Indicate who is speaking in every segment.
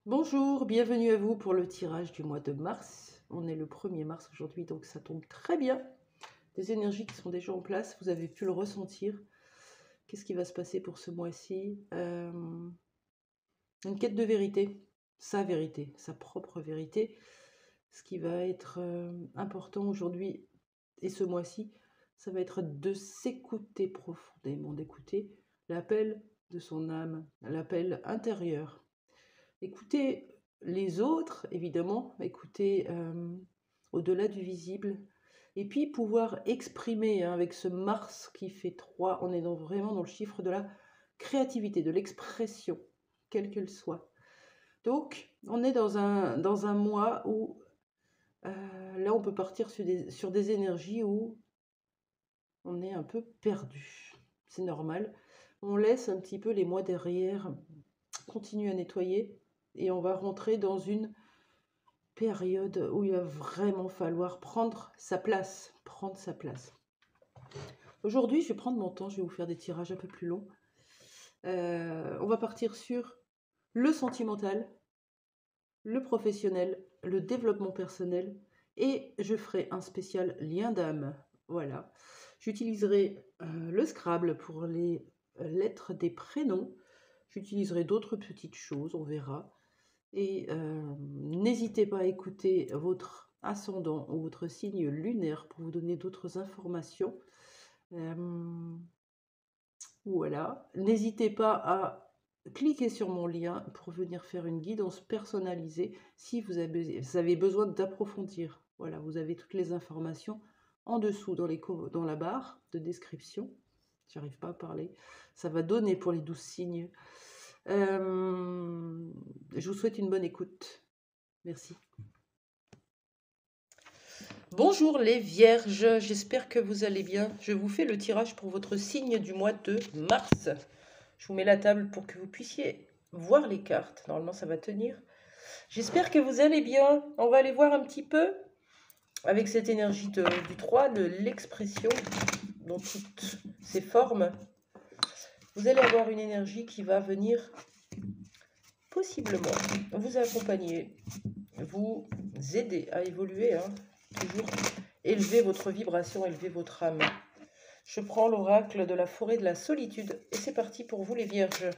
Speaker 1: Bonjour, bienvenue à vous pour le tirage du mois de mars. On est le 1er mars aujourd'hui, donc ça tombe très bien. Des énergies qui sont déjà en place, vous avez pu le ressentir. Qu'est-ce qui va se passer pour ce mois-ci? Une quête de vérité, sa propre vérité. Ce qui va être important aujourd'hui et ce mois-ci, ça va être de s'écouter profondément, d'écouter l'appel de son âme, l'appel intérieur. Écouter les autres, évidemment, écouter au-delà du visible, et puis pouvoir exprimer avec ce Mars qui fait 3, on est vraiment dans le chiffre de la créativité, de l'expression, quelle qu'elle soit. Donc, on est dans un mois où, là, on peut partir sur des énergies où on est un peu perdu. C'est normal. On laisse un petit peu les mois derrière, continue à nettoyer, et on va rentrer dans une période où il va vraiment falloir prendre sa place. Aujourd'hui, je vais prendre mon temps, je vais vous faire des tirages un peu plus longs. On va partir sur le sentimental, le professionnel, le développement personnel, et je ferai un spécial lien d'âme. Voilà. J'utiliserai le Scrabble pour les lettres des prénoms. J'utiliserai d'autres petites choses, on verra. Et n'hésitez pas à écouter votre ascendant ou votre signe lunaire pour vous donner d'autres informations. Voilà. N'hésitez pas à cliquer sur mon lien pour venir faire une guidance personnalisée si vous avez besoin d'approfondir. Voilà, vous avez toutes les informations en dessous dans la barre de description. J'arrive pas à parler. Ça va donner pour les 12 signes. Je vous souhaite une bonne écoute. Merci. Bonjour les vierges, j'espère que vous allez bien. Je vous fais le tirage pour votre signe du mois de mars. Je vous mets la table pour que vous puissiez voir les cartes. Normalement, ça va tenir. J'espère que vous allez bien. On va aller voir un petit peu avec cette énergie du 3, de l'expression dans toutes ses formes. Vous allez avoir une énergie qui va venir possiblement vous accompagner, vous aider à évoluer, toujours élever votre vibration, élever votre âme. Je prends l'oracle de la forêt de la solitude et c'est parti pour vous les vierges.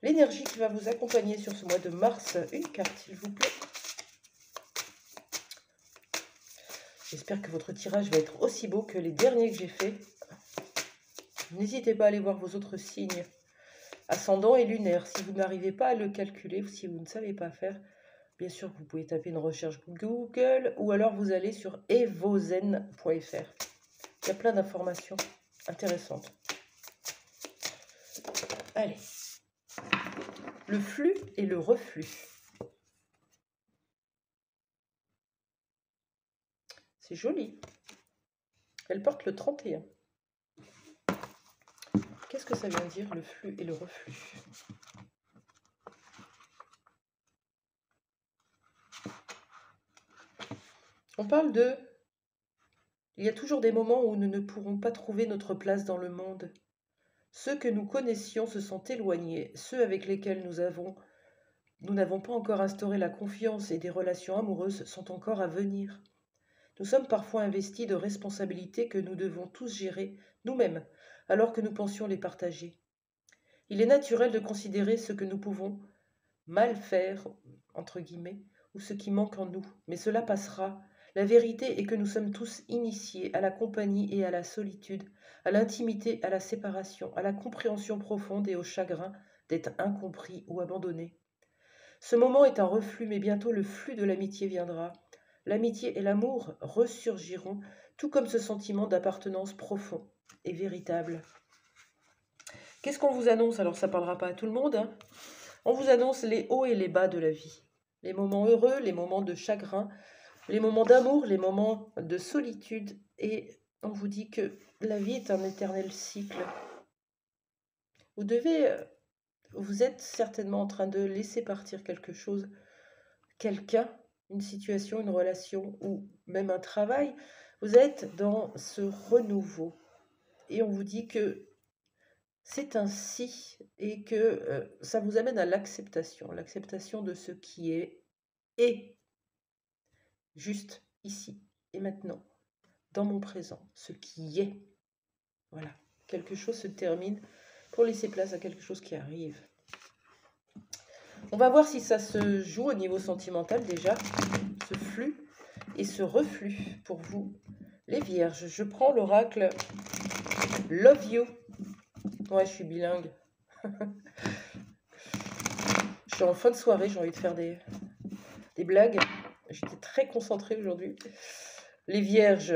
Speaker 1: L'énergie qui va vous accompagner sur ce mois de mars, une carte s'il vous plaît. J'espère que votre tirage va être aussi beau que les derniers que j'ai faits. N'hésitez pas à aller voir vos autres signes, ascendant et lunaire. Si vous n'arrivez pas à le calculer, si vous ne savez pas faire, bien sûr vous pouvez taper une recherche Google ou alors vous allez sur evozen.fr. Il y a plein d'informations intéressantes. Allez. Le flux et le reflux. C'est joli. Elle porte le 31. Qu'est-ce que ça vient dire, le flux et le reflux? On parle de... Il y a toujours des moments où nous ne pourrons pas trouver notre place dans le monde. Ceux que nous connaissions se sont éloignés, ceux avec lesquels nous n'avons pas encore instauré la confiance et des relations amoureuses sont encore à venir. Nous sommes parfois investis de responsabilités que nous devons tous gérer nous-mêmes, alors que nous pensions les partager. Il est naturel de considérer ce que nous pouvons mal faire, entre guillemets, ou ce qui manque en nous, mais cela passera. La vérité est que nous sommes tous initiés à la compagnie et à la solitude, à l'intimité, à la séparation, à la compréhension profonde et au chagrin d'être incompris ou abandonné. Ce moment est un reflux, mais bientôt le flux de l'amitié viendra. L'amitié et l'amour ressurgiront, tout comme ce sentiment d'appartenance profond et véritable. Qu'est-ce qu'on vous annonce? Alors ça ne parlera pas à tout le monde, On vous annonce les hauts et les bas de la vie. Les moments heureux, les moments de chagrin, les moments d'amour, les moments de solitude. Et on vous dit que la vie est un éternel cycle. Vous êtes certainement en train de laisser partir quelque chose, quelqu'un, une situation, une relation ou même un travail. Vous êtes dans ce renouveau. Et on vous dit que c'est ainsi et que ça vous amène à l'acceptation de ce qui est et juste ici et maintenant, dans mon présent, ce qui est. Voilà, quelque chose se termine pour laisser place à quelque chose qui arrive. On va voir si ça se joue au niveau sentimental déjà, ce flux et ce reflux pour vous, les vierges. Je prends l'oracle Love You. Ouais, je suis bilingue. Je suis en fin de soirée, j'ai envie de faire des blagues. J'étais très concentrée aujourd'hui. Les vierges,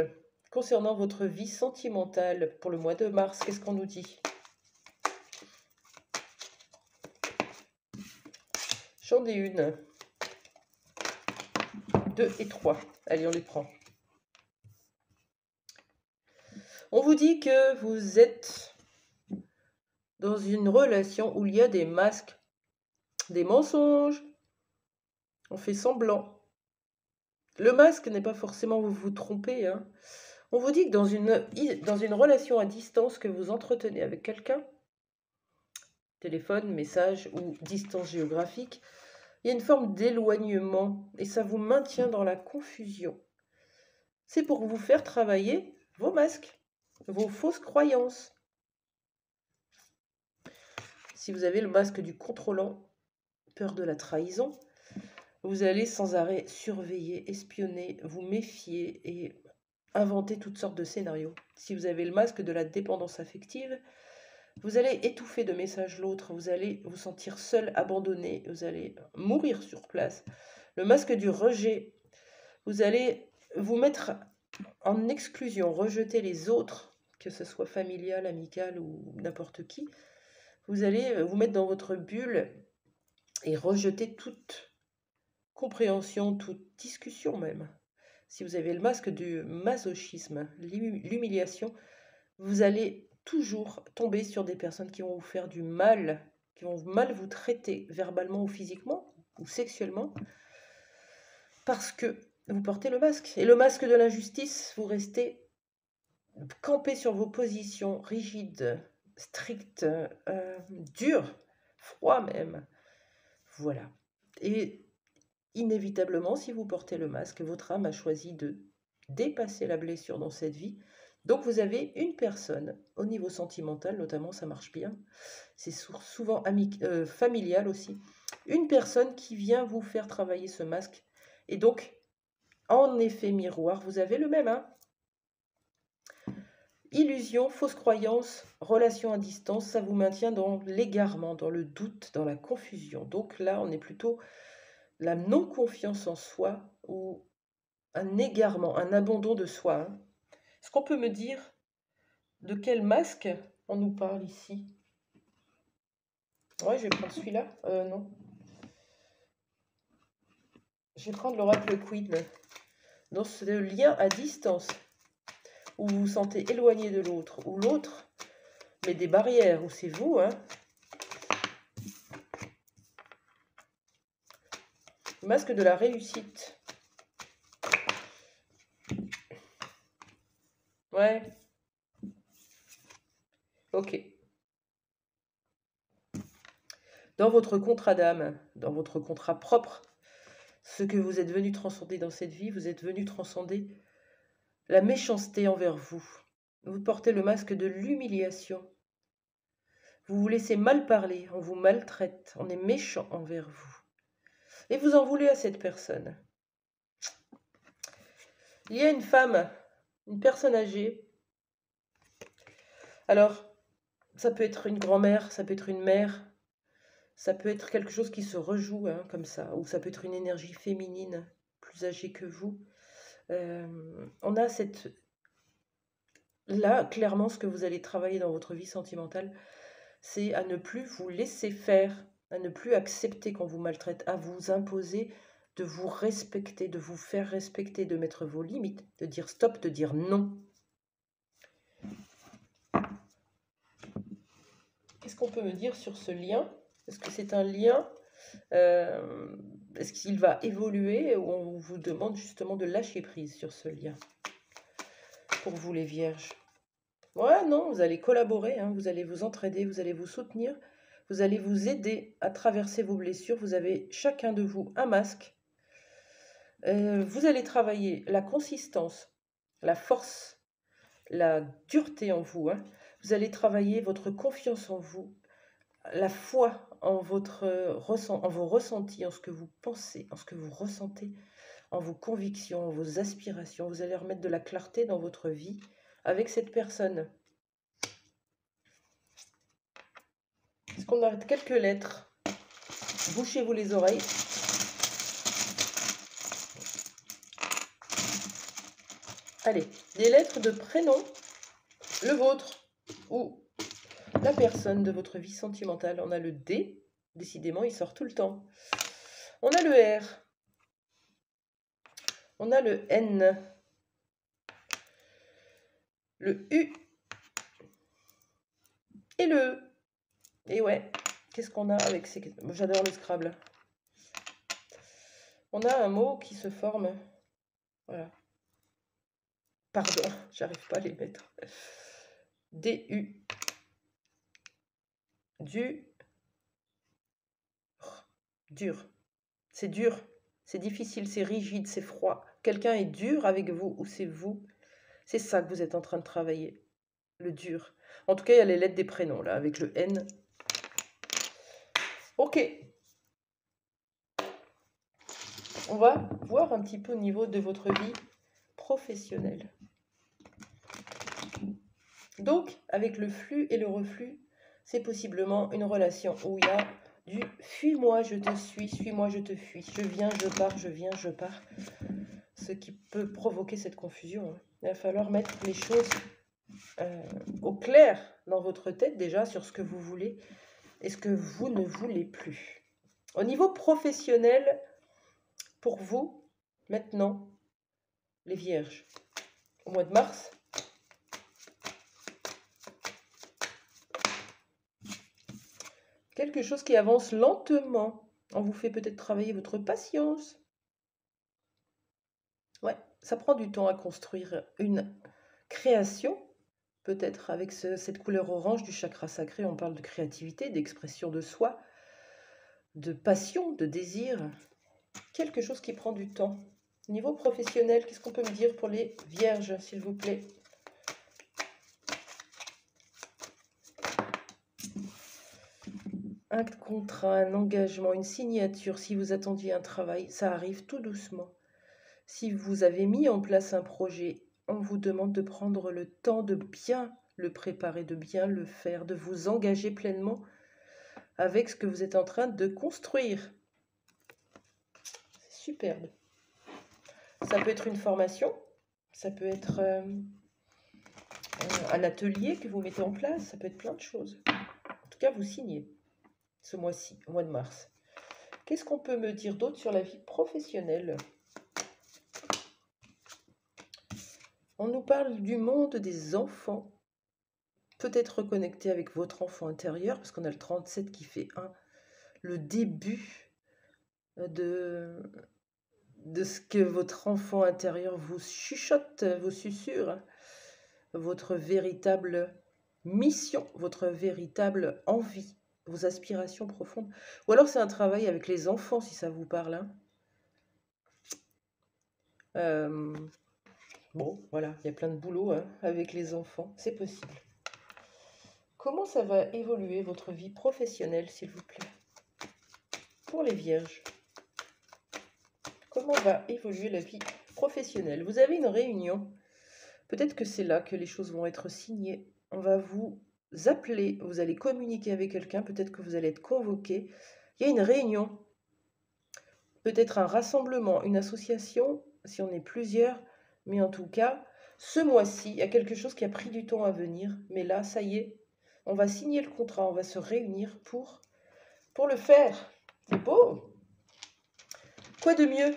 Speaker 1: concernant votre vie sentimentale pour le mois de mars, qu'est-ce qu'on nous dit? J'en ai une, 2 et 3. Allez, on les prend. On vous dit que vous êtes dans une relation où il y a des masques, des mensonges. On fait semblant. Le masque n'est pas forcément vous vous trompez. Hein. On vous dit que dans une relation à distance que vous entretenez avec quelqu'un, téléphone, message ou distance géographique, il y a une forme d'éloignement et ça vous maintient dans la confusion. C'est pour vous faire travailler vos masques, vos fausses croyances. Si vous avez le masque du contrôlant, peur de la trahison, vous allez sans arrêt surveiller, espionner, vous méfier et inventer toutes sortes de scénarios. Si vous avez le masque de la dépendance affective, vous allez étouffer de messages l'autre, vous allez vous sentir seul, abandonné, vous allez mourir sur place. Le masque du rejet, vous allez vous mettre en exclusion, rejeter les autres, que ce soit familial, amical ou n'importe qui. Vous allez vous mettre dans votre bulle et rejeter toute compréhension, toute discussion même. Si vous avez le masque du masochisme, l'humiliation, vous allez toujours tomber sur des personnes qui vont vous faire du mal, qui vont mal vous traiter verbalement ou physiquement ou sexuellement, parce que vous portez le masque. Et le masque de l'injustice, vous restez campé sur vos positions, rigides, strictes, dures, froid même. Voilà. Et inévitablement, si vous portez le masque, votre âme a choisi de dépasser la blessure dans cette vie. Donc vous avez une personne, au niveau sentimental notamment, ça marche bien, c'est souvent familial aussi, une personne qui vient vous faire travailler ce masque. Et donc, en effet miroir, vous avez le même, hein. Illusion, fausse croyance, relation à distance, ça vous maintient dans l'égarement, dans le doute, dans la confusion. Donc là, on est plutôt la non-confiance en soi ou un égarement, un abandon de soi. Hein. Est-ce qu'on peut me dire de quel masque on nous parle ici? Ouais, je vais prendre celui-là. Non. Je vais prendre l'oracle Queen. Dans ce lien à distance, où vous vous sentez éloigné de l'autre, ou l'autre met des barrières, ou c'est vous, hein. Masque de la réussite. Ouais. Ok. Dans votre contrat d'âme, dans votre contrat propre, ce que vous êtes venu transcender dans cette vie, vous êtes venu transcender la méchanceté envers vous. Vous portez le masque de l'humiliation. Vous vous laissez mal parler, on vous maltraite, on est méchant envers vous. Et vous en voulez à cette personne. Il y a une femme, une personne âgée. Alors, ça peut être une grand-mère, ça peut être une mère, ça peut être quelque chose qui se rejoue hein, comme ça, ou ça peut être une énergie féminine plus âgée que vous. On a cette... Là, clairement, ce que vous allez travailler dans votre vie sentimentale, c'est à ne plus vous laisser faire, à ne plus accepter qu'on vous maltraite, à vous imposer de vous respecter, de vous faire respecter, de mettre vos limites, de dire stop, de dire non. Qu'est-ce qu'on peut me dire sur ce lien? Est-ce que c'est un lien est-ce qu'il va évoluer ou on vous demande justement de lâcher prise sur ce lien? Pour vous les vierges. Ouais, non, vous allez collaborer, hein, vous allez vous entraider, vous allez vous soutenir, vous allez vous aider à traverser vos blessures. Vous avez chacun de vous un masque. Vous allez travailler la consistance, la force, la dureté en vous, hein. Vous allez travailler votre confiance en vous, la foi en en vos ressentis, en ce que vous pensez, en ce que vous ressentez, en vos convictions, en vos aspirations. Vous allez remettre de la clarté dans votre vie avec cette personne. Est-ce qu'on a quelques lettres? Bouchez-vous les oreilles. Allez, des lettres de prénom, le vôtre ou la personne de votre vie sentimentale. On a le D, décidément, il sort tout le temps. On a le R. On a le N. Le U. Et le E. Et ouais, qu'est-ce qu'on a avec ces... J'adore le Scrabble. On a un mot qui se forme. Voilà. Pardon, j'arrive pas à les mettre. D-U. Du. Dur. C'est dur. C'est difficile, c'est rigide, c'est froid. Quelqu'un est dur avec vous ou c'est vous. C'est ça que vous êtes en train de travailler. Le dur. En tout cas, il y a les lettres des prénoms, là, avec le N. Ok. On va voir un petit peu au niveau de votre vie professionnelle. Donc, avec le flux et le reflux, c'est possiblement une relation où il y a du « fuis-moi, je te suis-moi, je te fuis, je viens, je pars, je viens, je pars », ce qui peut provoquer cette confusion. Il va falloir mettre les choses au clair dans votre tête déjà sur ce que vous voulez et ce que vous ne voulez plus. Au niveau professionnel, pour vous, maintenant, les vierges, au mois de mars, quelque chose qui avance lentement. On vous fait peut-être travailler votre patience. Ouais, ça prend du temps à construire une création. Peut-être avec cette couleur orange du chakra sacré, on parle de créativité, d'expression de soi, de passion, de désir. Quelque chose qui prend du temps. Niveau professionnel, qu'est-ce qu'on peut me dire pour les vierges, s'il vous plaît? Un contrat, un engagement, une signature. Si vous attendiez un travail, ça arrive tout doucement. Si vous avez mis en place un projet, on vous demande de prendre le temps de bien le préparer, de bien le faire, de vous engager pleinement avec ce que vous êtes en train de construire. C'est superbe. Ça peut être une formation, ça peut être un atelier que vous mettez en place, ça peut être plein de choses. En tout cas, vous signez ce mois-ci, au mois de mars. Qu'est-ce qu'on peut me dire d'autre sur la vie professionnelle? On nous parle du monde des enfants. Peut-être reconnecter avec votre enfant intérieur, parce qu'on a le 37 qui fait 1. Le début de ce que votre enfant intérieur vous chuchote, vous susurre. Votre véritable mission, votre véritable envie, vos aspirations profondes. Ou alors c'est un travail avec les enfants, si ça vous parle. Hein. Bon, voilà, il y a plein de boulot avec les enfants, c'est possible. Comment ça va évoluer votre vie professionnelle, s'il vous plaît? Pour les vierges, comment va évoluer la vie professionnelle? Vous avez une réunion. Peut-être que c'est là que les choses vont être signées. On va vous appeler, vous allez communiquer avec quelqu'un, peut-être que vous allez être convoqué. Il y a une réunion, peut-être un rassemblement, une association, si on est plusieurs. Mais en tout cas, ce mois-ci, il y a quelque chose qui a pris du temps à venir. Mais là, ça y est, on va signer le contrat, on va se réunir pour le faire. C'est beau! Quoi de mieux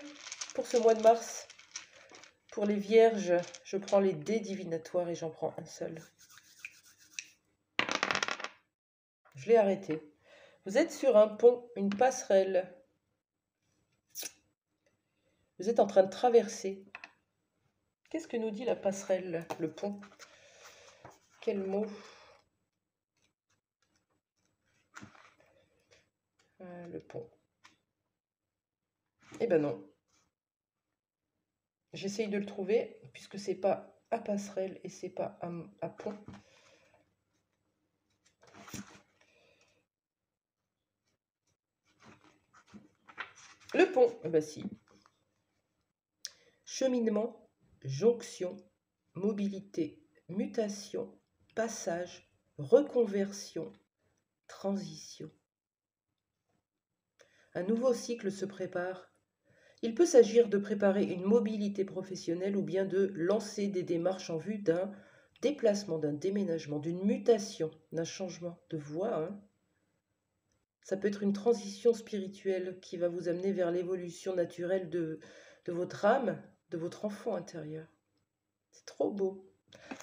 Speaker 1: pour ce mois de mars? Pour les vierges, je prends les dés divinatoires et j'en prends un seul. Je l'ai arrêté. Vous êtes sur un pont, une passerelle. Vous êtes en train de traverser. Qu'est-ce que nous dit la passerelle, le pont? Quel mot? Le pont. Eh ben non. J'essaye de le trouver, puisque c'est pas à passerelle et c'est pas à pont. Le pont, eh ben si. Cheminement, jonction, mobilité, mutation, passage, reconversion, transition. Un nouveau cycle se prépare. Il peut s'agir de préparer une mobilité professionnelle ou bien de lancer des démarches en vue d'un déplacement, d'un déménagement, d'une mutation, d'un changement de voie. Hein. Ça peut être une transition spirituelle qui va vous amener vers l'évolution naturelle de votre âme, de votre enfant intérieur. C'est trop beau.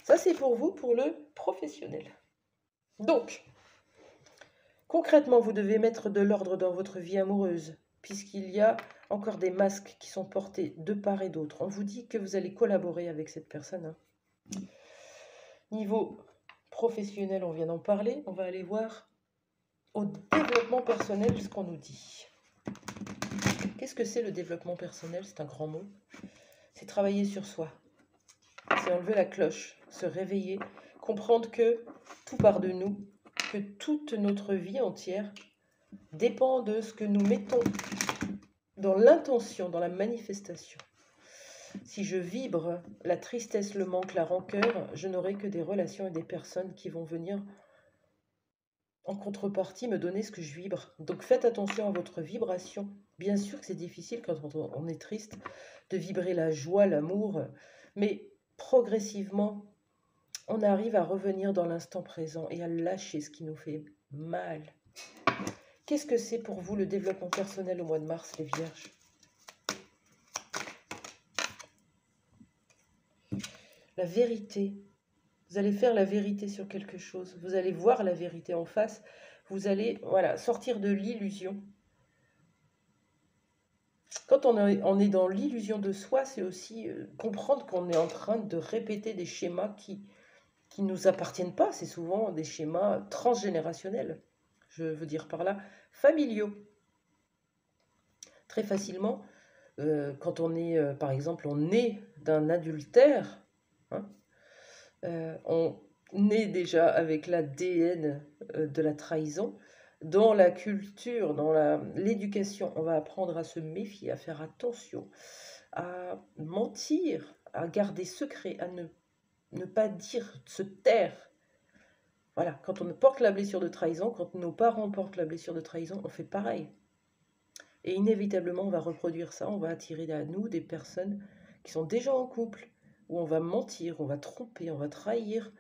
Speaker 1: Ça, c'est pour vous, pour le professionnel. Donc, concrètement, vous devez mettre de l'ordre dans votre vie amoureuse, puisqu'il y a encore des masques qui sont portés de part et d'autre. On vous dit que vous allez collaborer avec cette personne. Hein. Niveau professionnel, on vient d'en parler. On va aller voir au développement personnel ce qu'on nous dit. Qu'est-ce que c'est le développement personnel? C'est un grand mot. C'est travailler sur soi. C'est enlever la cloche, se réveiller, comprendre que tout part de nous, que toute notre vie entière dépend de ce que nous mettons dans l'intention, dans la manifestation. Si je vibre la tristesse, le manque, la rancœur, je n'aurai que des relations et des personnes qui vont venir en contrepartie me donner ce que je vibre. Donc faites attention à votre vibration. Bien sûr que c'est difficile quand on est triste de vibrer la joie, l'amour, mais progressivement, on arrive à revenir dans l'instant présent et à lâcher ce qui nous fait mal. Qu'est-ce que c'est pour vous le développement personnel au mois de mars, les vierges? La vérité. Vous allez faire la vérité sur quelque chose. Vous allez voir la vérité en face. Vous allez sortir de l'illusion. Quand on est dans l'illusion de soi, c'est aussi comprendre qu'on est en train de répéter des schémas qui ne nous appartiennent pas. C'est souvent des schémas transgénérationnels. Je veux dire par là, familiaux. Très facilement, quand on est, par exemple, on naît d'un adultère, hein, on naît déjà avec l'ADN de la trahison. Dans la culture, dans l'éducation, on va apprendre à se méfier, à faire attention, à mentir, à garder secret, à ne pas dire, se taire. Voilà, quand on porte la blessure de trahison, quand nos parents portent la blessure de trahison, on fait pareil. Et inévitablement, on va reproduire ça, on va attirer à nous des personnes qui sont déjà en couple, où on va mentir, on va tromper, on va trahir,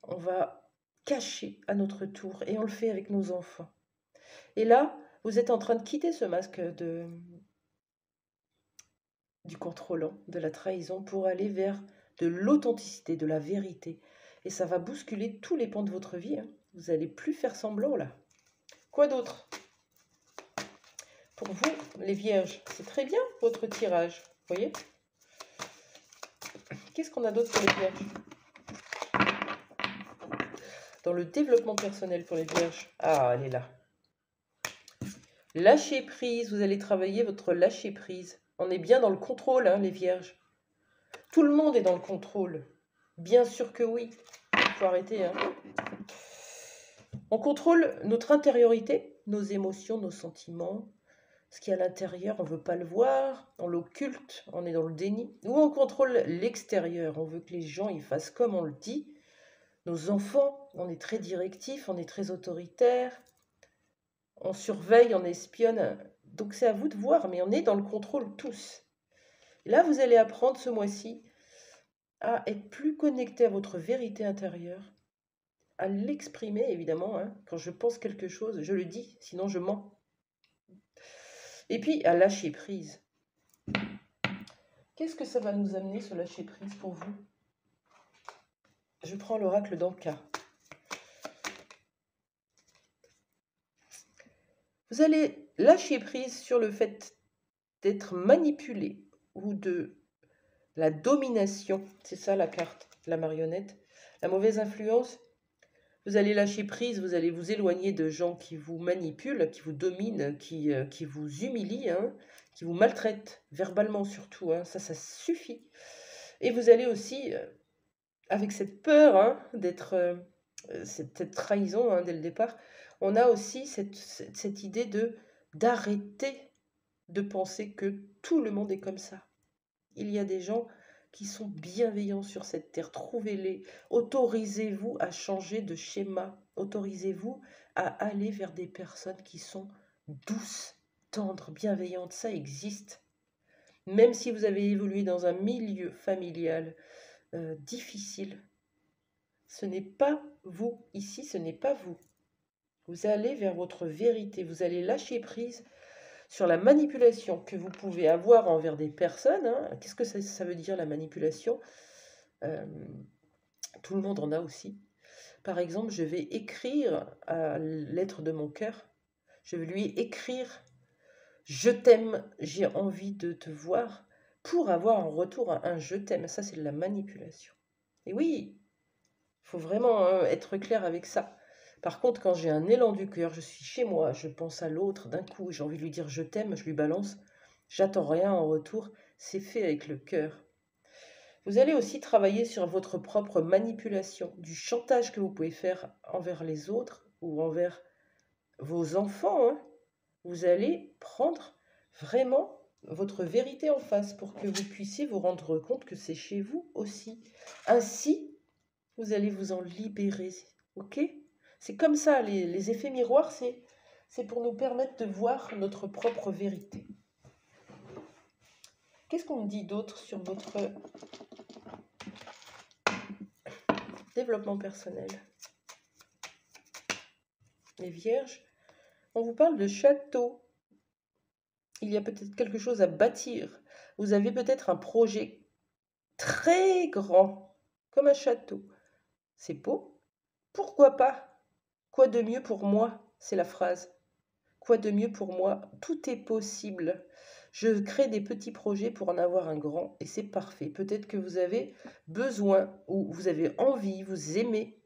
Speaker 1: on va cacher à notre tour, et on le fait avec nos enfants. Et là, vous êtes en train de quitter ce masque du contrôlant, de la trahison, pour aller vers de l'authenticité, de la vérité. Et ça va bousculer tous les pans de votre vie. Hein. Vous n'allez plus faire semblant, là. Quoi d'autre? Pour vous, les vierges, c'est très bien, votre tirage. Vous voyez? Qu'est-ce qu'on a d'autre pour les vierges? Dans le développement personnel pour les vierges. Ah, elle est là. Lâcher prise, vous allez travailler votre lâcher prise. On est bien dans le contrôle, hein, les vierges. Tout le monde est dans le contrôle. Bien sûr que oui. Il faut arrêter. Hein. On contrôle notre intériorité, nos émotions, nos sentiments. Ce qui est à l'intérieur, on ne veut pas le voir. On l'occulte, on est dans le déni. Ou on contrôle l'extérieur. On veut que les gens ils fassent comme on le dit. Nos enfants, on est très directif, on est très autoritaire. On surveille, on espionne. Donc c'est à vous de voir, mais on est dans le contrôle tous. Et là, vous allez apprendre ce mois-ci à être plus connecté à votre vérité intérieure, à l'exprimer évidemment. Hein. Quand je pense quelque chose, je le dis, sinon je mens. Et puis à lâcher prise. Qu'est-ce que ça va nous amener, ce lâcher prise pour vous? Je prends l'oracle d'Anka. Vous allez lâcher prise sur le fait d'être manipulé ou de la domination. C'est ça la carte, la marionnette. La mauvaise influence Vous allez lâcher prise, vous allez vous éloigner de gens qui vous manipulent, qui vous dominent, qui vous humilient, hein, qui vous maltraitent, verbalement surtout, hein, ça suffit. Et vous allez aussi, avec cette peur hein, d'être, cette trahison hein, dès le départ, on a aussi cette idée d'arrêter de penser que tout le monde est comme ça. Il y a des gens qui sont bienveillants sur cette terre. Trouvez-les. Autorisez-vous à changer de schéma. Autorisez-vous à aller vers des personnes qui sont douces, tendres, bienveillantes. Ça existe. Même si vous avez évolué dans un milieu familial difficile, ce n'est pas vous. Ici, ce n'est pas vous. Vous allez vers votre vérité. Vous allez lâcher prise sur la manipulation que vous pouvez avoir envers des personnes. Hein. Qu'est-ce que ça veut dire la manipulation? Tout le monde en a aussi. Par exemple, je vais écrire à l'être de mon cœur. Je vais lui écrire « Je t'aime, j'ai envie de te voir » pour avoir en retour un « je t'aime ». Ça, c'est de la manipulation. Et oui, il faut vraiment être clair avec ça. Par contre, quand j'ai un élan du cœur, je suis chez moi, je pense à l'autre, d'un coup, j'ai envie de lui dire « je t'aime », je lui balance, j'attends rien en retour, c'est fait avec le cœur. Vous allez aussi travailler sur votre propre manipulation, du chantage que vous pouvez faire envers les autres ou envers vos enfants. Hein. Vous allez prendre vraiment votre vérité en face pour que vous puissiez vous rendre compte que c'est chez vous aussi. Ainsi, vous allez vous en libérer. Ok ? C'est comme ça, les effets miroirs, c'est pour nous permettre de voir notre propre vérité. Qu'est-ce qu'on me dit d'autre sur votre développement personnel? Les vierges, on vous parle de château. Il y a peut-être quelque chose à bâtir. Vous avez peut-être un projet très grand, comme un château. C'est beau. Pourquoi pas? Quoi de mieux pour moi? C'est la phrase. Quoi de mieux pour moi? Tout est possible. Je crée des petits projets pour en avoir un grand et c'est parfait. Peut-être que vous avez besoin ou vous avez envie, vous aimez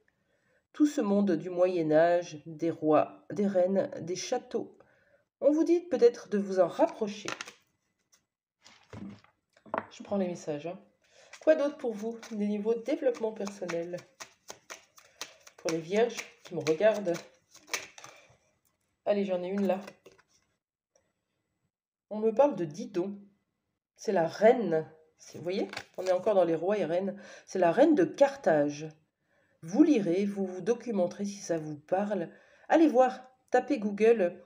Speaker 1: tout ce monde du Moyen-Âge, des rois, des reines, des châteaux. On vous dit peut-être de vous en rapprocher. Je prends les messages. Hein. Quoi d'autre pour vous, des niveaux de développement personnel? Pour les vierges qui me regardent. Allez, j'en ai une là. On me parle de Didon. C'est la reine. Vous voyez, on est encore dans les rois et reines. C'est la reine de Carthage. Vous lirez, vous vous documenterez si ça vous parle. Allez voir, tapez Google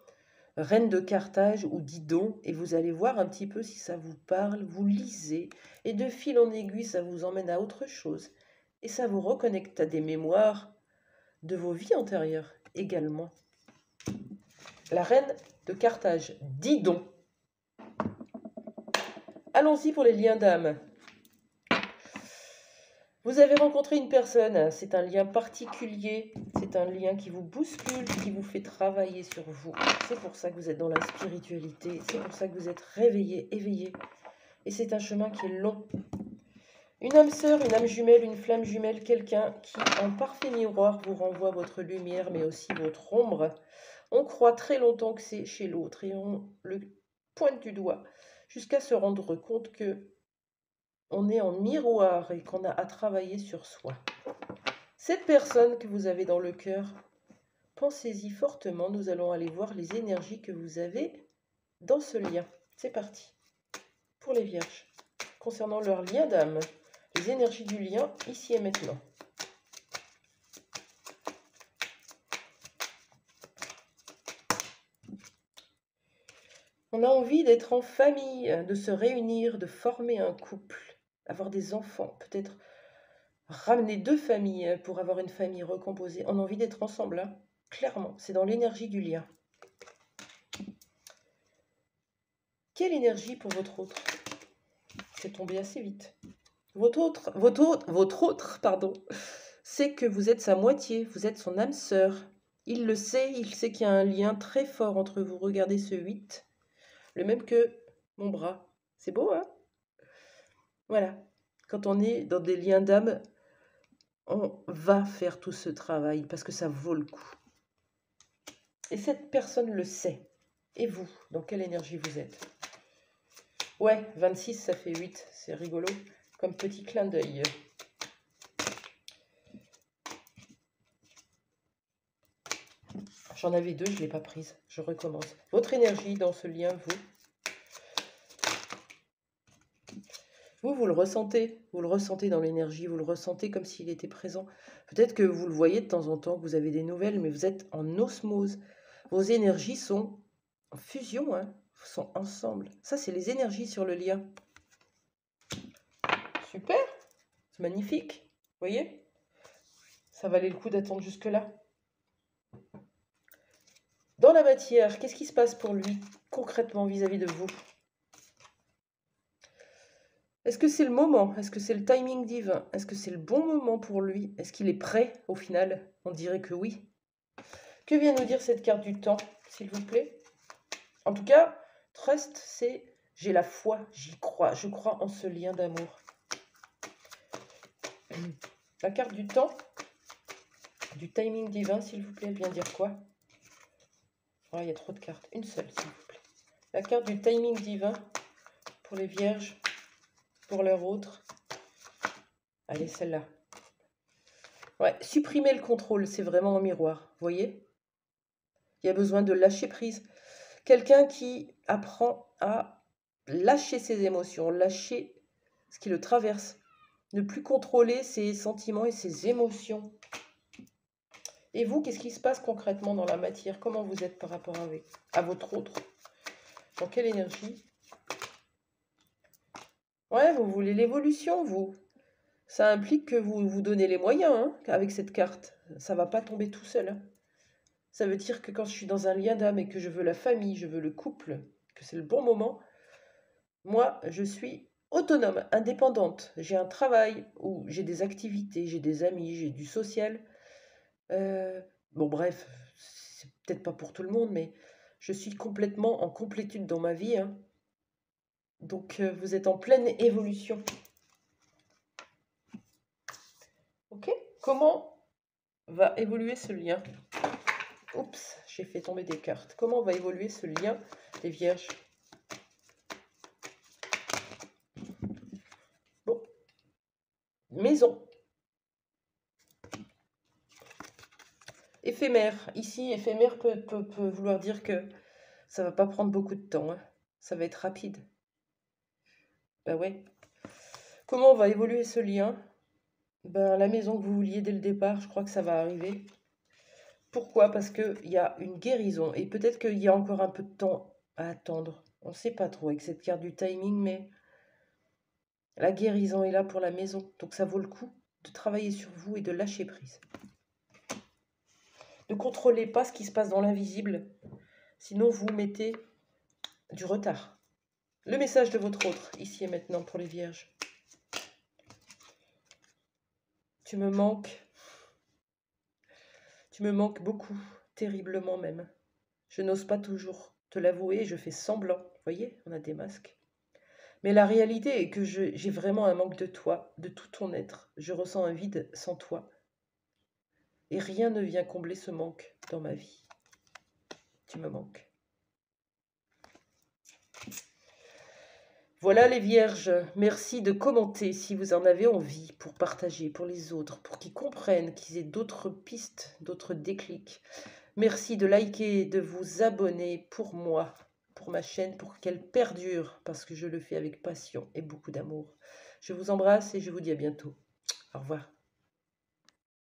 Speaker 1: reine de Carthage ou Didon et vous allez voir un petit peu si ça vous parle. Vous lisez et de fil en aiguille, ça vous emmène à autre chose. Et ça vous reconnecte à des mémoires de vos vies antérieures également. La reine de Carthage, Didon. Allons-y pour les liens d'âme. Vous avez rencontré une personne, c'est un lien particulier, c'est un lien qui vous bouscule, qui vous fait travailler sur vous. C'est pour ça que vous êtes dans la spiritualité, c'est pour ça que vous êtes réveillé, éveillé. Et c'est un chemin qui est long. Une âme sœur, une âme jumelle, une flamme jumelle, quelqu'un qui, en parfait miroir, vous renvoie votre lumière, mais aussi votre ombre. On croit très longtemps que c'est chez l'autre et on le pointe du doigt jusqu'à se rendre compte que on est en miroir et qu'on a à travailler sur soi. Cette personne que vous avez dans le cœur, pensez-y fortement. Nous allons aller voir les énergies que vous avez dans ce lien. C'est parti. Pour les vierges, concernant leur lien d'âme, les énergies du lien, ici et maintenant. On a envie d'être en famille, de se réunir, de former un couple, avoir des enfants, peut-être ramener 2 familles pour avoir une famille recomposée. On a envie d'être ensemble, hein. Clairement, c'est dans l'énergie du lien. Quelle énergie pour votre autre? C'est tombé assez vite. Votre autre, pardon, c'est que vous êtes sa moitié, vous êtes son âme sœur. Il le sait, il sait qu'il y a un lien très fort entre vous. Regardez ce 8, le même que mon bras. C'est beau, hein? Voilà. Quand on est dans des liens d'âme, On va faire tout ce travail parce que ça vaut le coup. Et cette personne le sait. Et vous, dans quelle énergie vous êtes? Ouais, 26, ça fait 8. C'est rigolo. Comme petit clin d'œil. J'en avais 2, je ne l'ai pas prise. Je recommence. Votre énergie dans ce lien, vous? Vous le ressentez. Vous le ressentez dans l'énergie. Vous le ressentez comme s'il était présent. Peut-être que vous le voyez de temps en temps, que vous avez des nouvelles, mais vous êtes en osmose. Vos énergies sont en fusion, hein, sont ensemble. Ça, c'est les énergies sur le lien. Super, c'est magnifique. Vous voyez? Ça valait le coup d'attendre jusque-là. Dans la matière, qu'est-ce qui se passe pour lui, concrètement, vis-à-vis de vous? Est-ce que c'est le moment? Est-ce que c'est le timing divin? Est-ce que c'est le bon moment pour lui? Est-ce qu'il est prêt, au final? On dirait que oui. Que vient nous dire cette carte du temps, s'il vous plaît? En tout cas, trust, c'est j'ai la foi, j'y crois, je crois en ce lien d'amour. La carte du temps, du timing divin, s'il vous plaît, elle vient dire quoi? Oh, il y a trop de cartes. Une seule, s'il vous plaît. La carte du timing divin pour les vierges, pour leur autre. Allez, celle-là. Ouais, supprimer le contrôle, c'est vraiment un miroir. Vous voyez? Il y a besoin de lâcher prise. Quelqu'un qui apprend à lâcher ses émotions, lâcher ce qui le traverse. Ne plus contrôler ses sentiments et ses émotions. Et vous, qu'est-ce qui se passe concrètement dans la matière? Comment vous êtes par rapport à votre autre? Dans quelle énergie? Ouais, vous voulez l'évolution, vous. Ça implique que vous vous donnez les moyens, hein, avec cette carte. Ça ne va pas tomber tout seul. Hein. Ça veut dire que quand je suis dans un lien d'âme et que je veux la famille, je veux le couple, que c'est le bon moment, moi, je suis autonome, indépendante. J'ai un travail où j'ai des activités, j'ai des amis, j'ai du social. Bon, bref, c'est peut-être pas pour tout le monde, mais je suis complètement en complétude dans ma vie. Hein. Donc, vous êtes en pleine évolution. Ok? Comment va évoluer ce lien? Oups, j'ai fait tomber des cartes. Comment va évoluer ce lien des vierges? Bon, maison. Éphémère. Ici, éphémère peut vouloir dire que ça va pas prendre beaucoup de temps. Hein. Ça va être rapide. Ben ouais. Comment va évoluer ce lien? Ben, la maison que vous vouliez dès le départ, je crois que ça va arriver. Pourquoi? Parce qu'il y a une guérison. Et peut-être qu'il y a encore un peu de temps à attendre. On ne sait pas trop avec cette carte du timing, mais la guérison est là pour la maison. Donc ça vaut le coup de travailler sur vous et de lâcher prise. Ne contrôlez pas ce qui se passe dans l'invisible. Sinon, vous mettez du retard. Le message de votre autre, ici et maintenant, pour les vierges. Tu me manques. Tu me manques beaucoup, terriblement même. Je n'ose pas toujours te l'avouer, je fais semblant. Vous voyez, on a des masques. Mais la réalité est que j'ai vraiment un manque de toi, de tout ton être. Je ressens un vide sans toi. Et rien ne vient combler ce manque dans ma vie. Tu me manques. Voilà les vierges, merci de commenter si vous en avez envie pour partager pour les autres, pour qu'ils comprennent, qu'ils aient d'autres pistes, d'autres déclics. Merci de liker, de vous abonner pour moi, pour ma chaîne, pour qu'elle perdure, parce que je le fais avec passion et beaucoup d'amour. Je vous embrasse et je vous dis à bientôt. Au revoir.